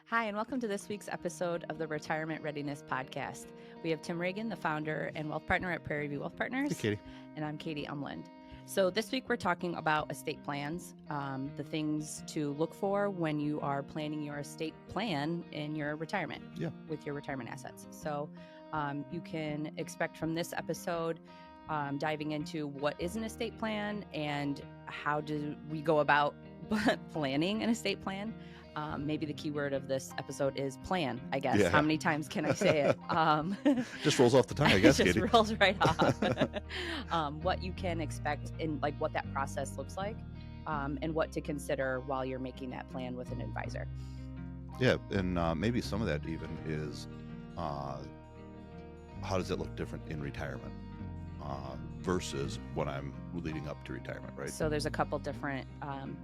Hi, and welcome to this week's episode of the Retirement Readiness Podcast. We have Tim Regan, the founder and wealth partner at Prairie View Wealth Partners. Hey, Katie. And I'm Katie Umland. So this week we're talking about estate plans, the things to look for when you are planning your estate plan in your retirement with your retirement assets. So you can expect from this episode diving into what is an estate plan and how do we go about planning an estate plan. Maybe the key word of this episode is plan, I guess. Yeah. How many times can I say it? Just rolls off the tongue, I guess, Just Katie. rolls right off. What you can expect in like what that process looks like, and what to consider while you're making that plan with an advisor. Yeah, and maybe some of that even is how does it look different in retirement versus when I'm leading up to retirement, right? So there's a couple different,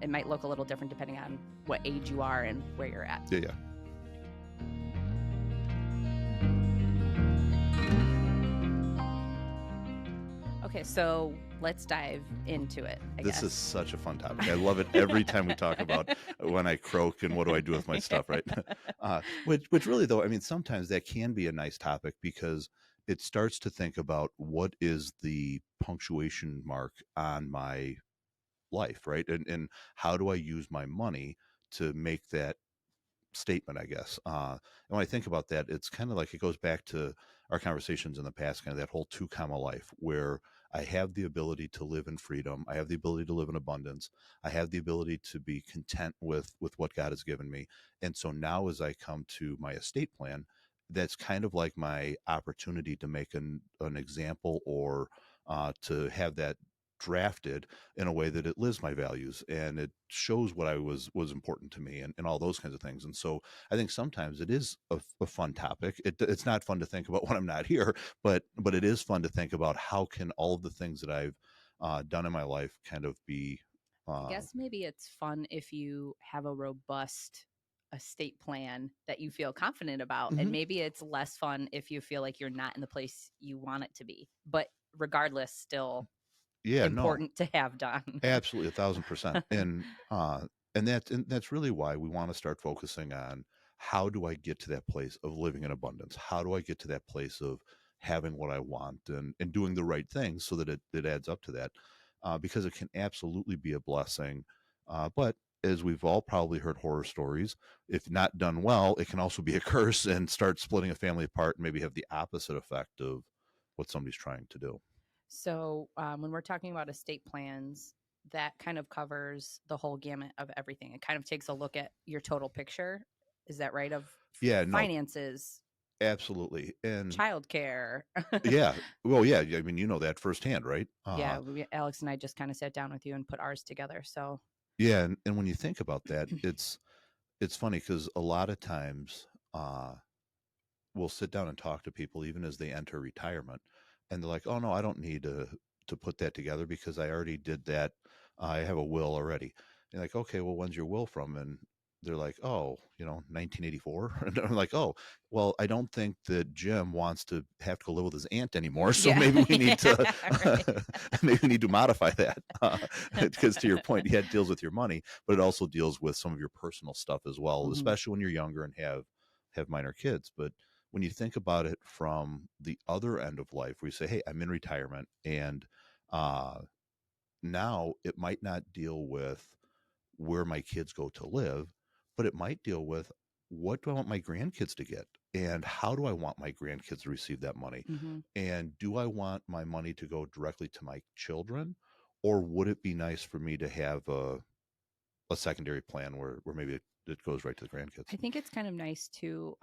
it might look a little different depending on what age you are and where you're at. Yeah. Okay, so let's dive into it, I guess. This is such a fun topic. I love it every time we talk about when I croak and what do I do with my stuff, right? Which really, though, I mean, sometimes that can be a nice topic because it starts to think about what is the punctuation mark on my life, right? And how do I use my money to make that statement, I guess. And when I think about that, it's kind of like it goes back to our conversations in the past, kind of that whole 2 comma life where I have the ability to live in freedom. I have the ability to live in abundance. I have the ability to be content with what God has given me. And so now as I come to my estate plan, that's kind of like my opportunity to make an example or to have that drafted in a way that it lives my values and it shows what I was important to me and all those kinds of things. And so I think sometimes it is a fun topic. It's not fun to think about when I'm not here, but it is fun to think about how can all of the things that I've done in my life kind of be. I guess maybe it's fun if you have a robust estate plan that you feel confident about. And maybe it's less fun if you feel like you're not in the place you want it to be. But regardless, still important to have done. Absolutely, 1,000%. And that's really why we want to start focusing on how do I get to that place of living in abundance? How do I get to that place of having what I want and doing the right things so that it adds up to that? Because it can absolutely be a blessing. But as we've all probably heard horror stories, if not done well, it can also be a curse and start splitting a family apart and maybe have the opposite effect of what somebody's trying to do. So when we're talking about estate plans, that kind of covers the whole gamut of everything. It kind of takes a look at your total picture. Is that right? Of finances. No, absolutely. And childcare. Yeah. Well, yeah. I mean, you know that firsthand, right? Yeah. Alex and I just kind of sat down with you and put ours together. So yeah. And when you think about that, it's funny because a lot of times we'll sit down and talk to people even as they enter retirement and they're like, oh no, I don't need to put that together because I already did that. I have a will already. And you're like, okay, well, when's your will from? And they're like, oh, 1984. And I'm like, oh, well, I don't think that Jim wants to have to go live with his aunt anymore. So maybe we need to, maybe we need to modify that. Because to your point, it deals with your money, but it also deals with some of your personal stuff as well, especially when you're younger and have minor kids. But when you think about it from the other end of life, where you say, hey, I'm in retirement and now it might not deal with where my kids go to live, but it might deal with what do I want my grandkids to get and how do I want my grandkids to receive that money? And do I want my money to go directly to my children, or would it be nice for me to have a secondary plan where maybe it goes right to the grandkids? I think it's kind of nice to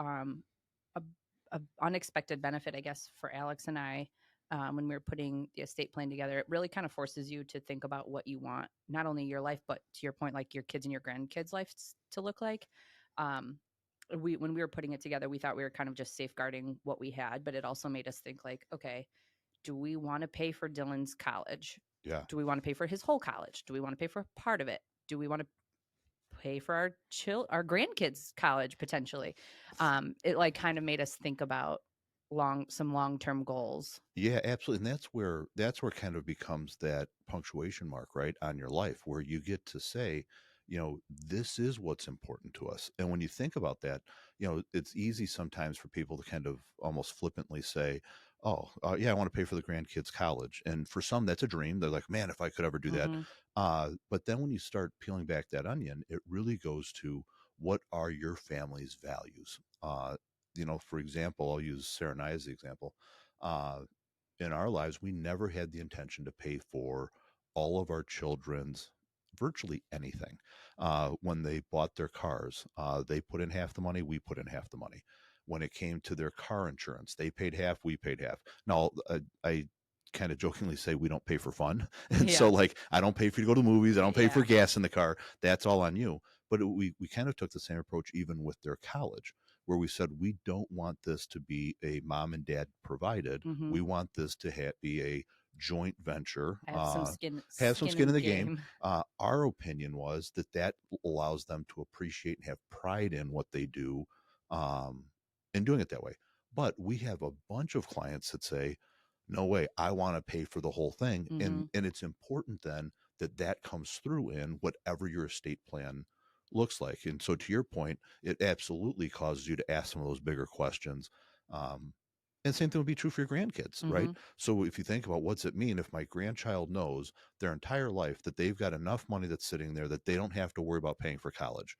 a unexpected benefit, I guess, for Alex and I. When we were putting the estate plan together, it really kind of forces you to think about what you want, not only your life, but to your point, like your kids and your grandkids' lives to look like. When we were putting it together, we thought we were kind of just safeguarding what we had, but it also made us think like, okay, do we want to pay for Dylan's college? Yeah. Do we want to pay for his whole college? Do we want to pay for part of it? Do we want to pay for our grandkids' college potentially? It like kind of made us think about some long-term goals. Yeah, absolutely. And that's where kind of becomes that punctuation mark, right, on your life where you get to say, this is what's important to us. And when you think about that, it's easy sometimes for people to kind of almost flippantly say, oh, yeah, I want to pay for the grandkids' college. And for some, that's a dream. They're like, man, if I could ever do that. But then when you start peeling back that onion, it really goes to, what are your family's values? For example, I'll use Sarah and I as the example. In our lives, we never had the intention to pay for all of our children's virtually anything. When they bought their cars, they put in half the money, we put in half the money. When it came to their car insurance, they paid half, we paid half. Now, I kind of jokingly say we don't pay for fun. And so, like, I don't pay for you to go to the movies. I don't pay for gas in the car. That's all on you. But we kind of took the same approach even with their college, where we said, we don't want this to be a mom and dad provided. We want this to be a joint venture. Have some skin in the game. Our opinion was that allows them to appreciate and have pride in what they do, in doing it that way. But we have a bunch of clients that say, no way, I want to pay for the whole thing. And it's important then that comes through in whatever your estate plan looks like. And so, to your point, it absolutely causes you to ask some of those bigger questions. And same thing would be true for your grandkids, right? So if you think about, what's it mean if my grandchild knows their entire life that they've got enough money that's sitting there that they don't have to worry about paying for college?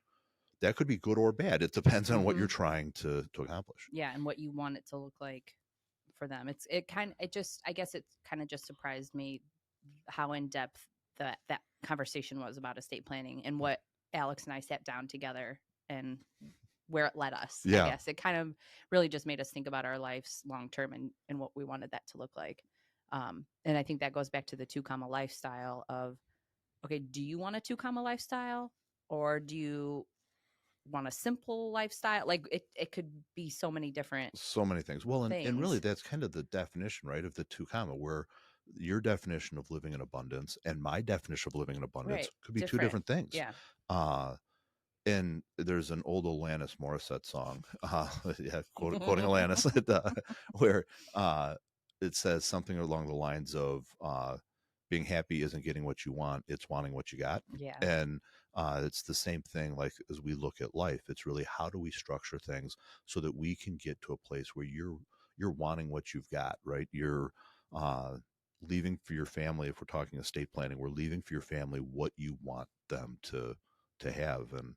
That could be good or bad. It depends on what you're trying to accomplish. Yeah, and what you want it to look like for them. I guess it kind of just surprised me how in depth that conversation was about estate planning, and what Alex and I sat down together and where it led us. I guess it kind of really just made us think about our lives long term and what we wanted that to look like. And I think that goes back to the 2 comma lifestyle of, okay, do you want a 2 comma lifestyle, or do you want a simple lifestyle? Like it could be so many things. Well, and really that's kind of the definition, right, of the 2 comma, where your definition of living in abundance and my definition of living in abundance could be 2 different things. And there's an old Alanis Morissette song, quoting Alanis, where it says something along the lines of, being happy isn't getting what you want, it's wanting what you got. And it's the same thing, like, as we look at life, it's really, how do we structure things so that we can get to a place where you're wanting what you've got, right? You're leaving for your family. If we're talking estate planning, we're leaving for your family what you want them to have. And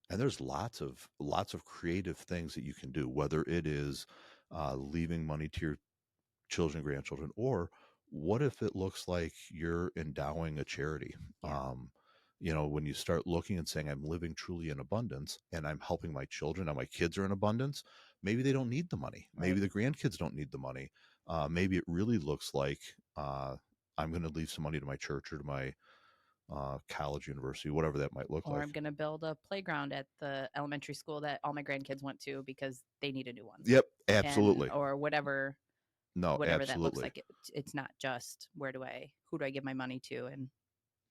there's lots of creative things that you can do, whether it is leaving money to your children, grandchildren, or what if it looks like you're endowing a charity? When you start looking and saying, I'm living truly in abundance and I'm helping my children, and my kids are in abundance, maybe they don't need the money. Maybe the grandkids don't need the money. Maybe it really looks like, I'm going to leave some money to my church or to my college, university, whatever that might look like. Or I'm going to build a playground at the elementary school that all my grandkids went to because they need a new one. Yep, absolutely. Or whatever. Whatever that looks like. It's not just who do I give my money to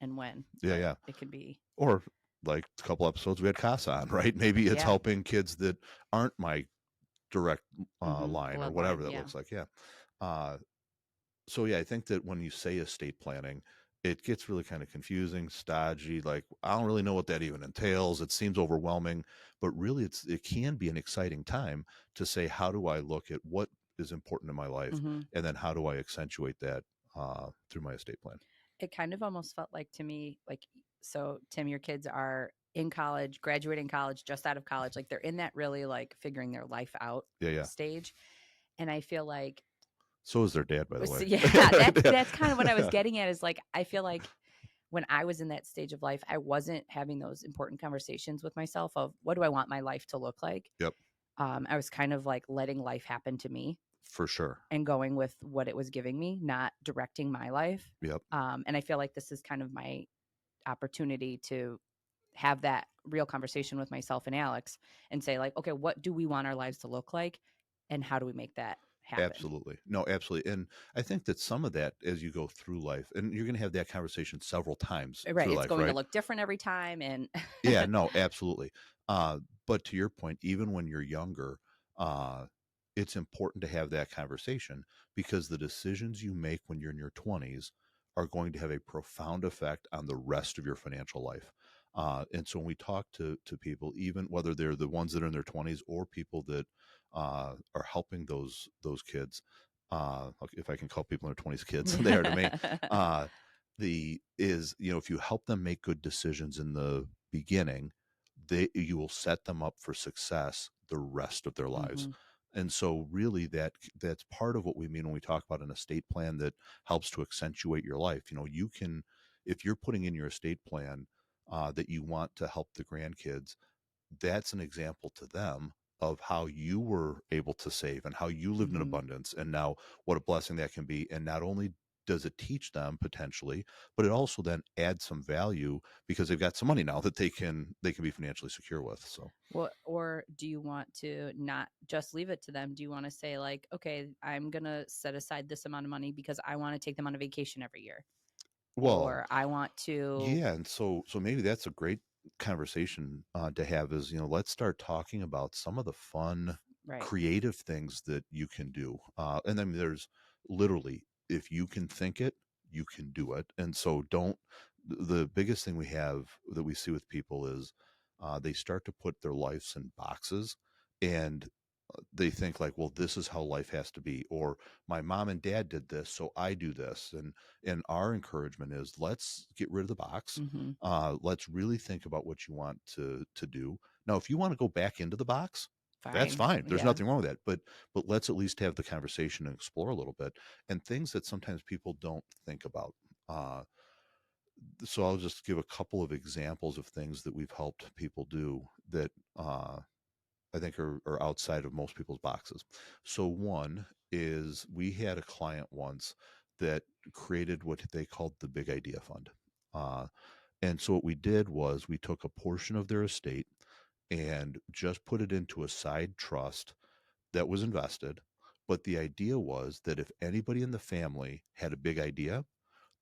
and when. Yeah. It could be. Or like a couple episodes we had Casa on, right? Maybe it's helping kids that aren't my direct line, or whatever that looks like. So I think that when you say estate planning, it gets really kind of confusing, stodgy. Like, I don't really know what that even entails. It seems overwhelming, but really it can be an exciting time to say, how do I look at what is important in my life, and then how do I accentuate that through my estate plan? It kind of almost felt like to me, like, so Tim, your kids are in college, graduating college, just out of college. Like, they're in that really like figuring their life out stage. And I feel like, so is their dad, by the way. That's kind of what I was getting at, is like, I feel like when I was in that stage of life, I wasn't having those important conversations with myself of, what do I want my life to look like? I was kind of like letting life happen to me. For sure. And going with what it was giving me, not directing my life. And I feel like this is kind of my opportunity to have that real conversation with myself and Alex and say, like, okay, what do we want our lives to look like? And how do we make that happen? Absolutely. No, absolutely. And I think that some of that, as you go through life, and you're going to have that conversation several times. Right. It's life, going to look different every time. And yeah, no, absolutely. But to your point, even when you're younger, it's important to have that conversation, because the decisions you make when you're in your 20s are going to have a profound effect on the rest of your financial life. And so when we talk to people, even whether they're the ones that are in their 20s or people that are helping those kids, if I can call people in their 20s kids, they are to me. If you help them make good decisions in the beginning, you will set them up for success the rest of their lives. And so really that's part of what we mean when we talk about an estate plan that helps to accentuate your life. You can, if you're putting in your estate plan that you want to help the grandkids, that's an example to them of how you were able to save and how you lived in abundance, and now what a blessing that can be. And not only does it teach them potentially, but it also then adds some value because they've got some money now that they can be financially secure with. So or do you want to not just leave it to them? Do you want to say like, okay, I'm gonna set aside this amount of money because I want to take them on a vacation every year, well, or I want to yeah, and so maybe that's a great conversation to have is, let's start talking about some of the fun, right. creative things that you can do. And then there's literally, if you can think it, you can do it. And so the biggest thing we have that we see with people is they start to put their lives in boxes, and they think like, well, this is how life has to be, or my mom and dad did this, so I do this. And our encouragement is, let's get rid of the box. Let's really think about what you want to do. Now, if you want to go back into the box, that's fine. There's nothing wrong with that. But let's at least have the conversation and explore a little bit, and things that sometimes people don't think about. So I'll just give a couple of examples of things that we've helped people do that I think are outside of most people's boxes. So one is, we had a client once that created what they called the Big Idea Fund. And so what we did was we took a portion of their estate and just put it into a side trust that was invested. But the idea was that if anybody in the family had a big idea,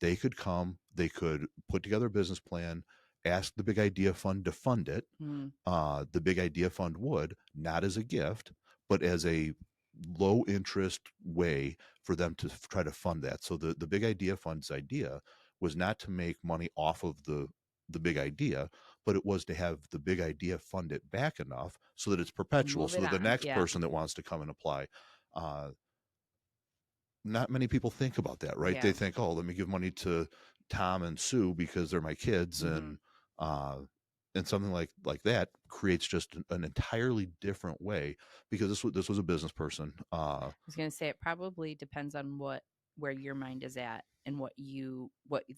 they could come, they could put together a business plan, ask the Big Idea Fund to fund it. The Big Idea Fund would, not as a gift, but as a low interest way for them to try to fund that. So the Big Idea Fund's idea was not to make money off of the big idea, but it was to have the big idea fund it back enough so that it's perpetual, so that the next person that wants to come and apply, not many people think about that, right? They think, oh, let me give money to Tom and Sue because they're my kids. And something like that creates just an entirely different way, because this was a business person. I was going to say, it probably depends on where your mind is at and what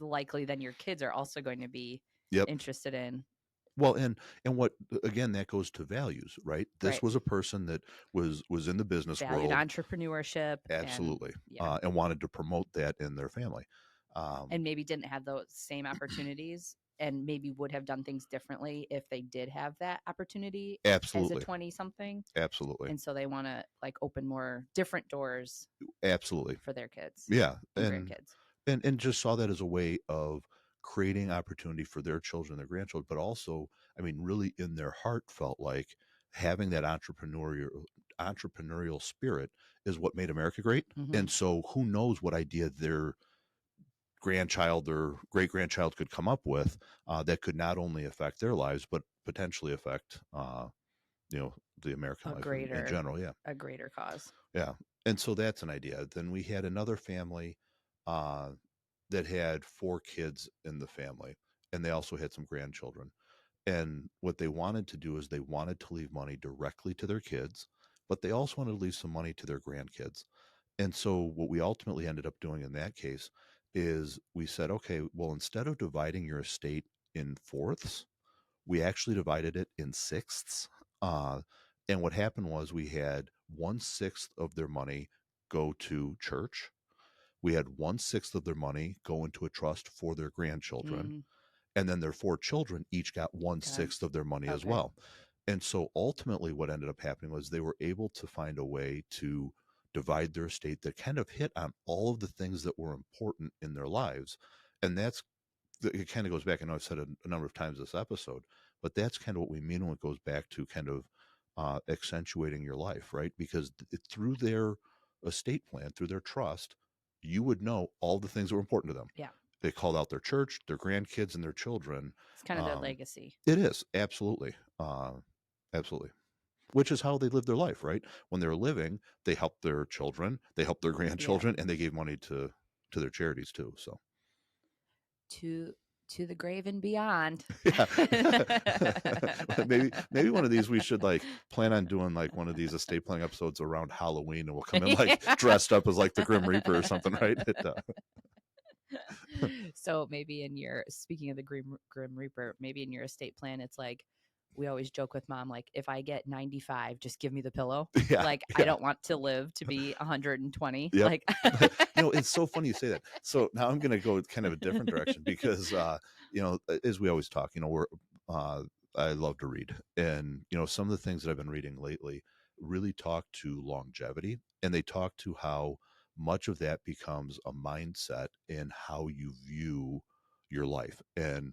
likely then your kids are also going to be interested in. Well, and what, again, that goes to values, right? This was a person that was in the business Valued world, entrepreneurship, absolutely, and wanted to promote that in their family, and maybe didn't have those same opportunities, and maybe would have done things differently if they did have that opportunity absolutely, as a 20-something. Absolutely. And so they want to like open more different doors, absolutely, for their kids, yeah, and grandkids, and just saw that as a way of creating opportunity for their children, their grandchildren, but also, I mean, really in their heart felt like having that entrepreneurial spirit is what made America great. And so who knows what idea their grandchild or great grandchild could come up with that could not only affect their lives, but potentially affect the American life in general. A greater cause. Yeah. And so that's an idea. Then we had another family that had 4 kids in the family, and they also had some grandchildren. And what they wanted to do is they wanted to leave money directly to their kids, but they also wanted to leave some money to their grandkids. And so what we ultimately ended up doing in that case is we said, okay, well, instead of dividing your estate in fourths, we actually divided it in sixths. And what happened was we had 1/6 of their money go to church. We had 1/6 of their money go into a trust for their grandchildren. And then their 4 children each got 1/6 of their money as well. And so ultimately what ended up happening was they were able to find a way to divide their estate that kind of hit on all of the things that were important in their lives. And it kind of goes back, I know I've said a number of times this episode, but that's kind of what we mean when it goes back to kind of accentuating your life, right? Because through their estate plan, through their trust, you would know all the things that were important to them. Yeah. They called out their church, their grandkids, and their children. It's kind of their legacy. It is, absolutely. Absolutely. Which is how they lived their life, right? When they were living, they helped their children, they helped their grandchildren, and they gave money to their charities too. So to the grave and beyond. Yeah. maybe one of these we should like plan on doing like one of these estate planning episodes around Halloween, and we'll come in like dressed up as like the Grim Reaper or something, right? So maybe speaking of the Grim Reaper, maybe in your estate plan, it's like, we always joke with Mom, like, if I get 95, just give me the pillow. Yeah, like, yeah. I don't want to live to be 120. Yep. Like, it's so funny you say that. So now I'm going to go kind of a different direction because, as we always talk, I love to read, and, some of the things that I've been reading lately really talk to longevity, and they talk to how much of that becomes a mindset in how you view your life. And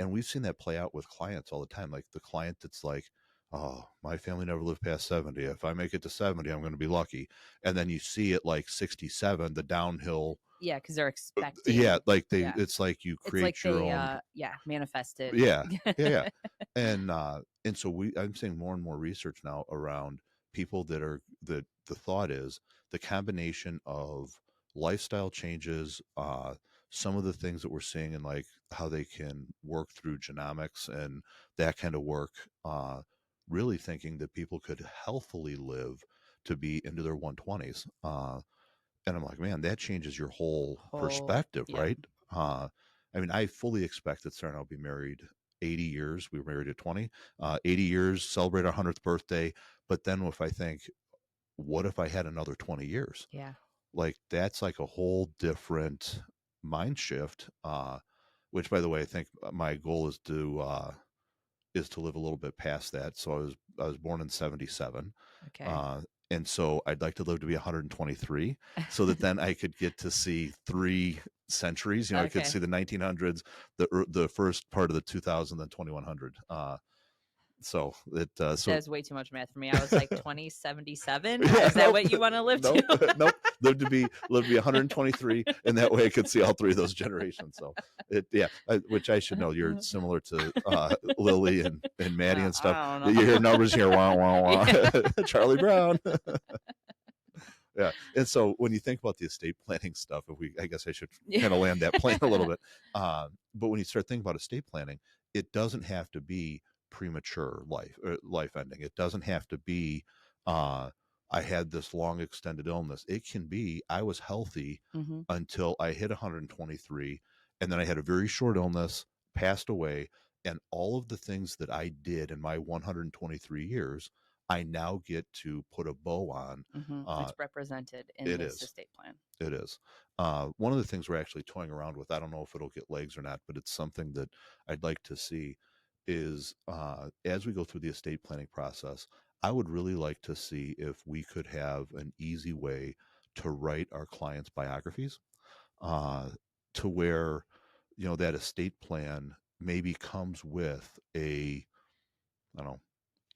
we've seen that play out with clients all the time. Like the client that's like, oh, my family never lived past 70. If I make it to 70, I'm going to be lucky. And then you see it like 67, the downhill. Yeah, because they're expecting. Yeah, like it's like you create your own. Manifested. Yeah. And so I'm seeing more and more research now around people that are the thought is the combination of lifestyle changes, some of the things that we're seeing in like how they can work through genomics and that kind of work, really thinking that people could healthily live to be into their 120s. And I'm like, man, that changes your whole perspective, right? I mean, I fully expect that Sarah and I'll be married 80 years. We were married at 20, 80 years, celebrate our 100th birthday. But then if I think, what if I had another 20 years? Yeah. Like that's like a whole different mind shift, which by the way, I think my goal is to live a little bit past that. So I was born in 77. Okay. And so I'd like to live to be 123 so that then I could get to see 3 centuries. I could see the 1900s, the first part of the 2000, then 2100. So that's way too much math for me. I was like 2077. Is that what you want to live to? Nope. Live to be 123, and that way I could see all 3 of those generations. So which I should know. You're similar to Lily and Maddie and stuff. You hear numbers here, wah wah wah. Charlie Brown. Yeah. And so when you think about the estate planning stuff, I guess I should kind of land that plane a little bit. But when you start thinking about estate planning, it doesn't have to be premature life ending. It doesn't have to be I had this long extended illness. It can be I was healthy until I hit 123, and then I had a very short illness, passed away, and all of the things that I did in my 123 years, I now get to put a bow on. It's represented in this estate plan. It is. One of the things we're actually toying around with, I don't know if it'll get legs or not, but it's something that I'd like to see, is as we go through the estate planning process, I would really like to see if we could have an easy way to write our clients' biographies, to where, that estate plan maybe comes with a, I don't know,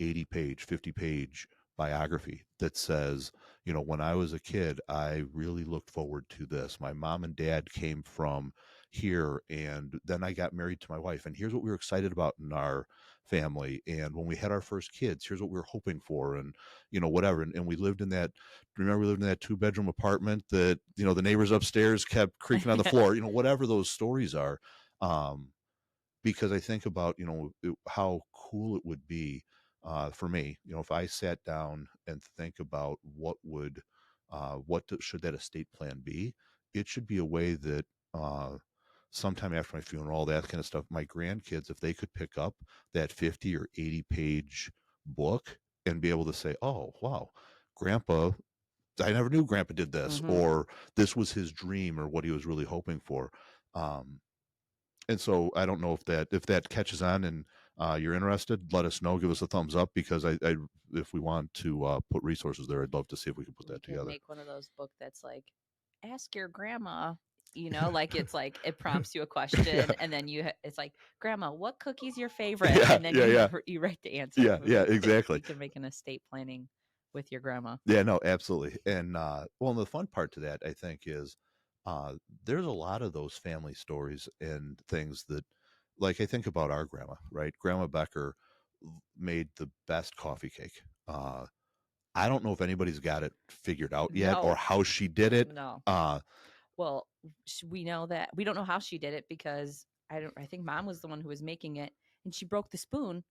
80-page, 50-page biography that says, when I was a kid, I really looked forward to this. My mom and dad came from here, and then I got married to my wife, and here's what we were excited about in our family. And when we had our first kids, here's what we were hoping for, and whatever. And we lived in that 2-bedroom apartment that, the neighbors upstairs kept creaking on the floor, whatever those stories are. Because I think about, how cool it would be for me, if I sat down and think about should that estate plan be. It should be a way that sometime after my funeral, all that kind of stuff, my grandkids, if they could pick up that 50 or 80-page book and be able to say, oh, wow, Grandpa, I never knew Grandpa did this, or this was his dream, or what he was really hoping for. And so I don't know if that catches on and you're interested, let us know, give us a thumbs up, because I if we want to put resources there, I'd love to see if we can put that together. Make one of those books that's like, ask your grandma, like it's like it prompts you a question, and then it's like, Grandma, what cookie's your favorite? And then you write the answer. Yeah, exactly. You can make an estate planning with your grandma. Yeah, no, absolutely. And the fun part to that, I think, is there's a lot of those family stories and things that, like, I think about our grandma, right? Grandma Becker made the best coffee cake. I don't know if anybody's got it figured out yet or No. how she did it. No. Well, we know that we don't know how she did it because I think Mom was the one who was making it, and she broke the spoon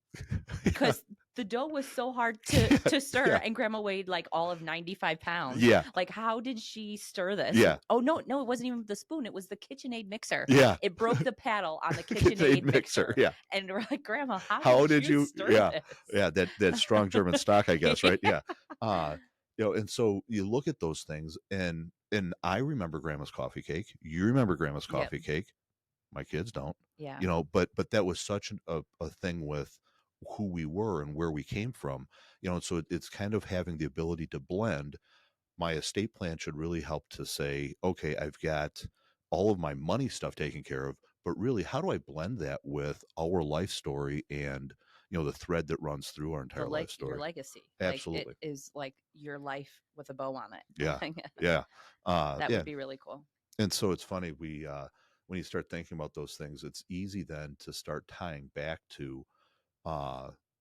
because the dough was so hard to stir, Yeah. and Grandma weighed like all of 95 pounds. Yeah. Like, how did she stir this? Yeah. Oh, no, it wasn't even the spoon. It was the KitchenAid mixer. Yeah. It broke the paddle on the KitchenAid mixer. Yeah. And we're like, Grandma, how did you stir this? Yeah. That strong German stock, I guess, right? Yeah. And so you look at those things, and I remember Grandma's coffee cake. You remember Grandma's coffee cake. My kids don't. Yeah. But that was such a thing with who we were and where we came from. And so it's kind of having the ability to blend. My estate plan should really help to say, okay, I've got all of my money stuff taken care of, but really, how do I blend that with our life story and the thread that runs through our entire life story? Your legacy. Absolutely. Like, it is like your life with a bow on it. Yeah. Yeah. That would be really cool. And so it's funny, when you start thinking about those things, it's easy then to start tying back to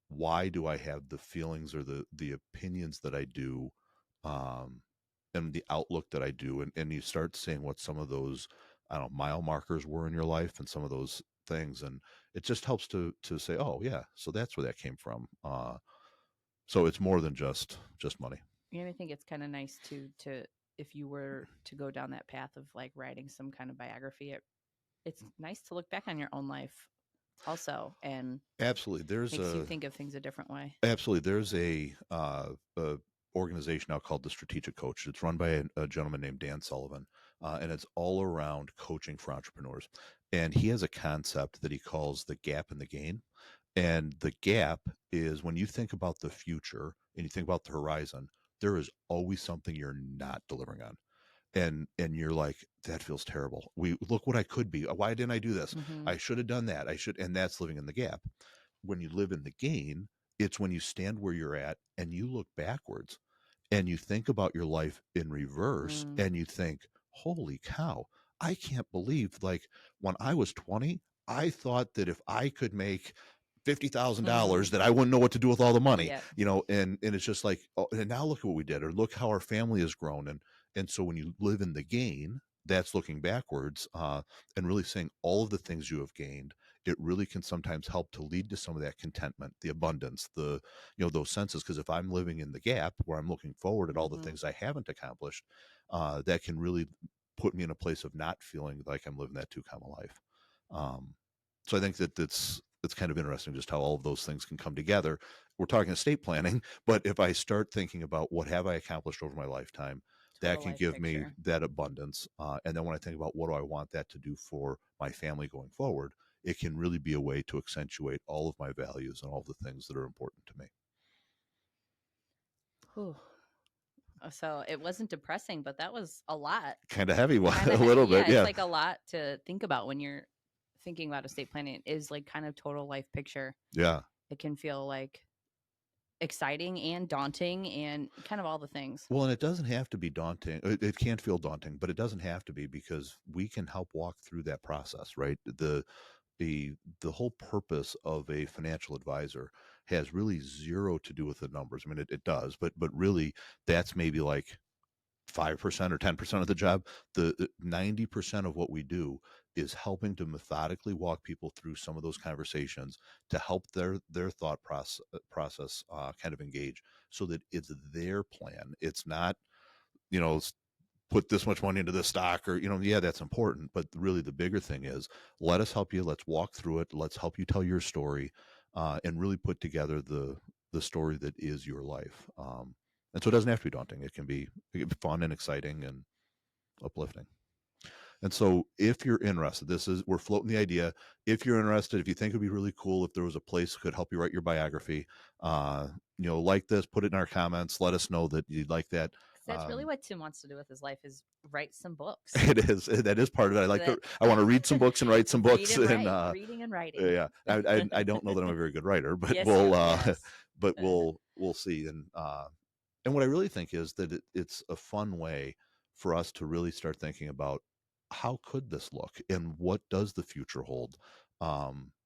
why do I have the feelings or the opinions that I do, and the outlook that I do, and you start seeing what some of those, I don't know, mile markers were in your life and some of those things, and it just helps to say, oh yeah, so that's where that came from. So it's more than just money. I think it's kind of nice to if you were to go down that path of like writing some kind of biography, it's nice to look back on your own life also, and absolutely makes you think of things a different way. Absolutely. There's a organization now called the Strategic Coach. It's run by a gentleman named Dan Sullivan, and it's all around coaching for entrepreneurs. And he has a concept that he calls the gap in the gain. And the gap is when you think about the future and you think about the horizon, there is always something you're not delivering on. And you're like, that feels terrible. Look what I could be. Why didn't I do this? Mm-hmm. I should have done that. And that's living in the gap. When you live in the gain, it's when you stand where you're at and you look backwards and you think about your life in reverse, and you think, holy cow, I can't believe, like, when I was 20, I thought that if I could make $50,000 that I wouldn't know what to do with all the money, and it's just like, oh, and now look at what we did, or look how our family has grown. And so when you live in the gain, that's looking backwards, and really saying all of the things you have gained. It really can sometimes help to lead to some of that contentment, the abundance, those senses. Because if I'm living in the gap where I'm looking forward at all the things I haven't accomplished, that can really put me in a place of not feeling like I'm living that 2-comma life. So I think that it's kind of interesting just how all of those things can come together. We're talking estate planning, but if I start thinking about what have I accomplished over my lifetime, that can give me that abundance. And then when I think about what do I want that to do for my family going forward, it can really be a way to accentuate all of my values and all of the things that are important to me. Whew. So it wasn't depressing, but that was a lot. Kind of heavy, a little bit. Yeah. It's like a lot to think about when you're thinking about estate planning. It is like kind of total life picture. Yeah. It can feel like exciting and daunting and kind of all the things. Well, and it doesn't have to be daunting. It can feel daunting, but it doesn't have to be, because we can help walk through that process, right? The whole purpose of a financial advisor has really zero to do with the numbers. I mean, it does, but really that's maybe like 5% or 10% of the job. The 90% of what we do is helping to methodically walk people through some of those conversations to help their thought process kind of engage, so that it's their plan. It's not, put this much money into this stock, or, yeah, that's important. But really the bigger thing is, let us help you. Let's walk through it. Let's help you tell your story, and really put together the story that is your life. And so it doesn't have to be daunting. It can be fun and exciting and uplifting. And so if you're interested, we're floating the idea. If you're interested, if you think it'd be really cool if there was a place that could help you write your biography, like this, put it in our comments. Let us know that you'd like that. That's really what Tim wants to do with his life, is write some books. It is. That is part of it. I want to read some books and write some books. Reading and writing. Yeah. I don't know that I'm a very good writer, but we'll see. And what I really think is that it's a fun way for us to really start thinking about how could this look and what does the future hold?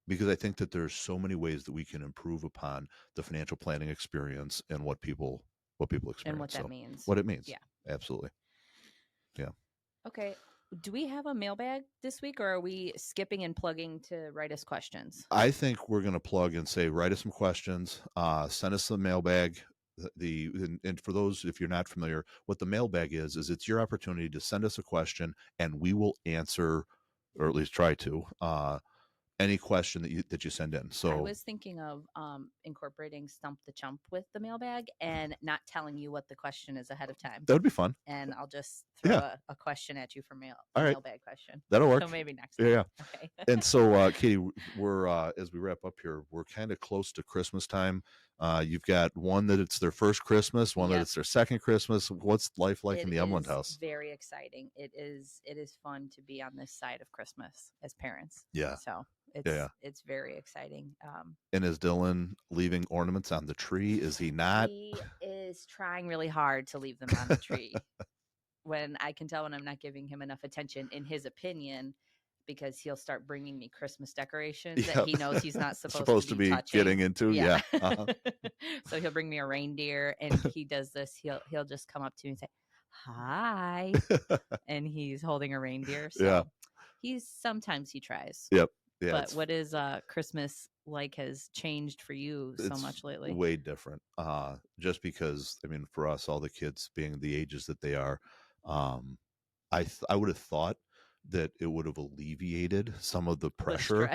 Because I think that there's so many ways that we can improve upon the financial planning experience and what people experience and what that means. What it means. Yeah, absolutely. Yeah. Okay. Do we have a mailbag this week, or are we skipping and plugging to write us questions? I think we're going to plug and say, write us some questions, send us the mailbag. And for those, if you're not familiar, what the mailbag is it's your opportunity to send us a question and we will answer, or at least try to, any question that you send in. So I was thinking of incorporating Stump the Chump with the mailbag and not telling you what the question is ahead of time. That would be fun. And I'll just throw a question at you for mailbag question. That'll work. So maybe next time. Yeah. Okay. And so, Katie, we're as we wrap up here, we're kind of close to Christmas time. You've got one that it's their first Christmas, one that it's their second Christmas. What's life like in the Umland house? Very exciting. It is fun to be on this side of Christmas as parents. Yeah. So it's very exciting. And is Dylan leaving ornaments on the tree? Is he not? He is trying really hard to leave them on the tree. When I can tell when I'm not giving him enough attention, in his opinion, because he'll start bringing me Christmas decorations that he knows he's not supposed to be touching. Getting into. Yeah. So he'll bring me a reindeer, and he does this. He'll just come up to me and say, "Hi," and he's holding a reindeer. So sometimes he tries. Yep. Yeah, but what is Christmas like has changed for you so much lately? Way different. Just because, I mean, for us, all the kids being the ages that they are, I would have thought that it would have alleviated some of the pressure.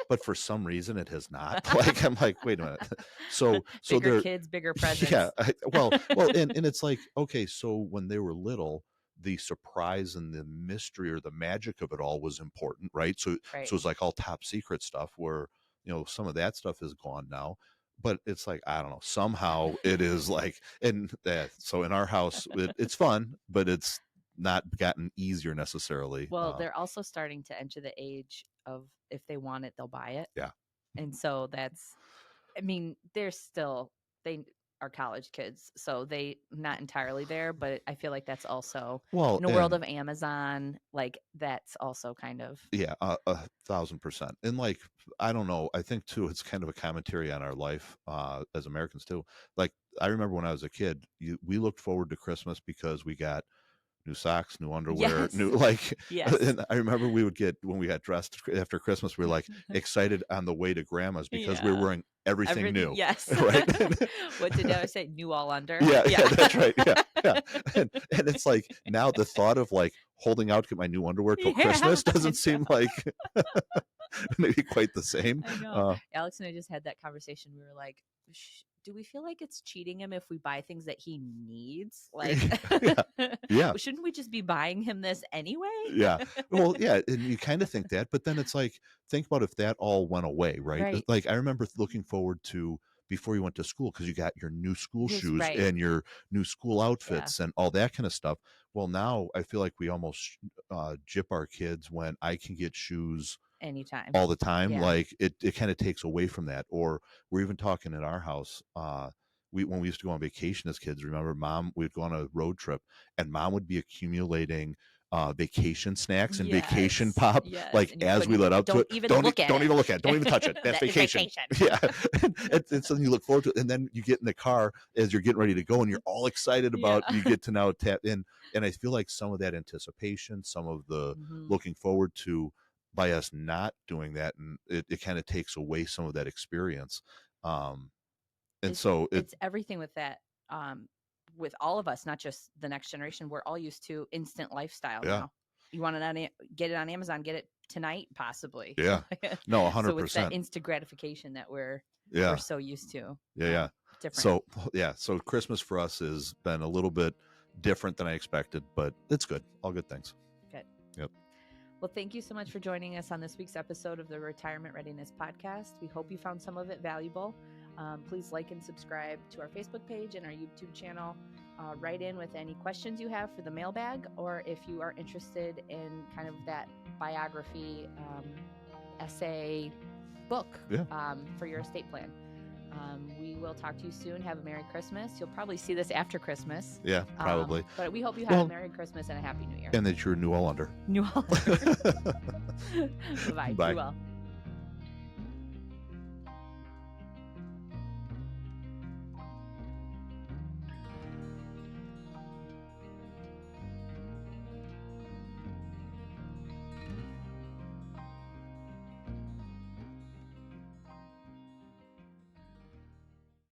But for some reason it has not. Like, I'm like, wait a minute. So bigger kids, bigger presents. Yeah. Well, and it's like, okay, so when they were little, the surprise and the mystery or the magic of it all was important, right? So it's like all top secret stuff where, some of that stuff is gone now. But it's like, I don't know, somehow it is like, and so in our house, it's fun, but it's not gotten easier necessarily. Well, they're also starting to enter the age of, if they want it, they'll buy it. Yeah. And so they are college kids, so they not entirely there, but I feel like that's also in the world of Amazon, like that's also kind of 1,000%. And like, I don't know, I think too it's kind of a commentary on our life as Americans too. Like, I remember when I was a kid, we looked forward to Christmas because we got new socks, new underwear, new and I remember we would get, when we got dressed after Christmas, we were like excited on the way to grandma's because we were wearing everything new. Yes. Right. What did I say? New all under. Yeah, that's right. Yeah. And it's like, now the thought of like holding out to get my new underwear till Christmas doesn't seem like maybe quite the same. I know. Alex and I just had that conversation. We were like, do we feel like it's cheating him if we buy things that he needs? Like, shouldn't we just be buying him this anyway? Yeah. Well, yeah. And you kind of think that, but then it's like, think about if that all went away, right? Like, I remember looking forward to before you went to school, because you got your new school shoes and your new school outfits and all that kind of stuff. Well, now I feel like we almost gyp our kids when I can get shoes anytime, all the time. Like, it kind of takes away from that. Or we're even talking at our house, when we used to go on vacation as kids, remember, we'd go on a road trip and mom would be accumulating vacation snacks and vacation pop, like, as we let up to it. Don't even look at it. Don't even touch it. That's vacation. Yeah. And so you look forward to it, and then you get in the car as you're getting ready to go and you're all excited about you get to now tap in. And I feel like some of that anticipation, some of the looking forward to, by us not doing that, and it kind of takes away some of that experience. So it's everything with that. With all of us, not just the next generation, we're all used to instant lifestyle now. You want it get it on Amazon, get it tonight, possibly. Yeah. No, 100%. So it's that instant gratification that we're so used to. Yeah. Different. So Christmas for us has been a little bit different than I expected, but it's good. All good things. Good. Yep. Well, thank you so much for joining us on this week's episode of the Retirement Readiness Podcast. We hope you found some of it valuable. Please like and subscribe to our Facebook page and our YouTube channel. Write in with any questions you have for the mailbag, or if you are interested in kind of that biography essay book for your estate plan. We will talk to you soon. Have a Merry Christmas. You'll probably see this after Christmas. Yeah, probably. But we hope you have a Merry Christmas and a Happy New Year. And that you're New Ullander. New Ullander. Bye. Bye. Be well.